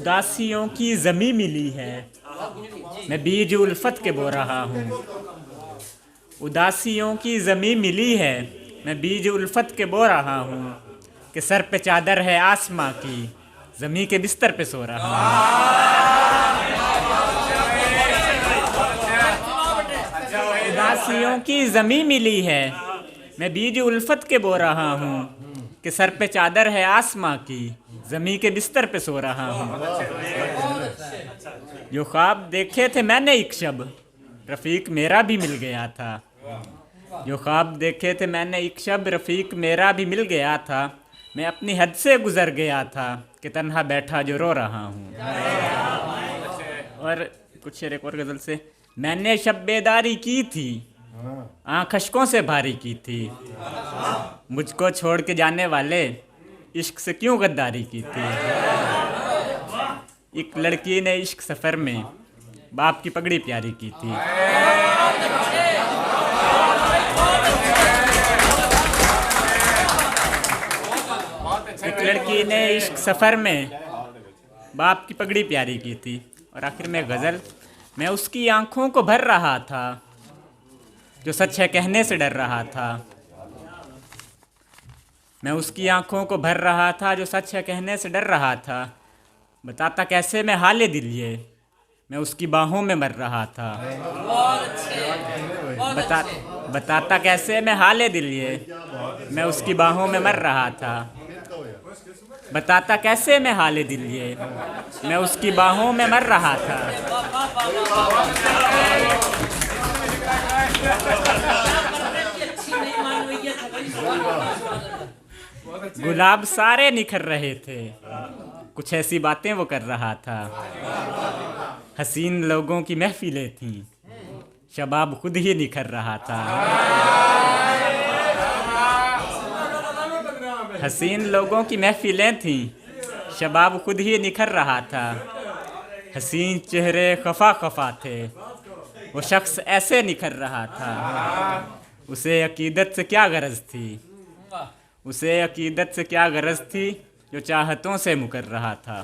उदासियों की ज़मी मिली है, मैं बीज उल्फत के बो रहा हूँ। उदासियों की ज़मी मिली है, मैं बीज उल्फत के बो रहा हूँ। कि सर पे चादर है आसमां की, ज़मी के बिस्तर पे सो रहा हूँ। उदासियों की ज़मी मिली है, मैं बीज उल्फत के बो रहा हूँ। कि सर पे चादर है आसमां की, ज़मी के बिस्तर पे सो रहा हूँ। जो ख्वाब देखे थे मैंने एक शब, रफ़ीक मेरा भी मिल गया था। जो ख्वाब देखे थे मैंने एक शब, रफ़ीक मेरा भी मिल गया था। मैं अपनी हद से गुज़र गया था, कि तन्हा बैठा जो रो रहा हूँ। और कुछ शेर एक और गज़ल से। मैंने शब बेदारी की थी, आँख अश्कों से भारी की थी। मुझको छोड़ के जाने वाले, इश्क से क्यों गद्दारी की थी। एक लड़की ने इश्क सफ़र में बाप की पगड़ी प्यारी की थी। एक लड़की ने इश्क सफ़र में बाप की पगड़ी प्यारी की थी। और आखिर में गज़ल। मैं उसकी आंखों को भर रहा था, जो सच है कहने से डर रहा था। मैं उसकी आंखों को भर रहा था, जो सच है कहने से डर रहा था। बताता कैसे मैं हाले दिल ये, मैं उसकी बाहों में मर रहा था। बताता कैसे मैं हाले दिल ये, मैं उसकी बाहों में मर रहा था। बताता कैसे मैं हाले दिल ये, मैं उसकी बाहों में मर रहा था। गुलाब सारे निखर रहे थे, कुछ ऐसी बातें वो कर रहा था। हसीन लोगों की महफिलें थीं, शबाब खुद ही निखर रहा था। हसीन लोगों की महफिलें थीं, शबाब खुद ही निखर रहा था। हसीन चेहरे खफा खफा थे, वो शख्स ऐसे निखर रहा था। उसे अकीदत से क्या गरज थी, उसे अकीदत से क्या गरज थी, जो चाहतों से मुकर रहा था।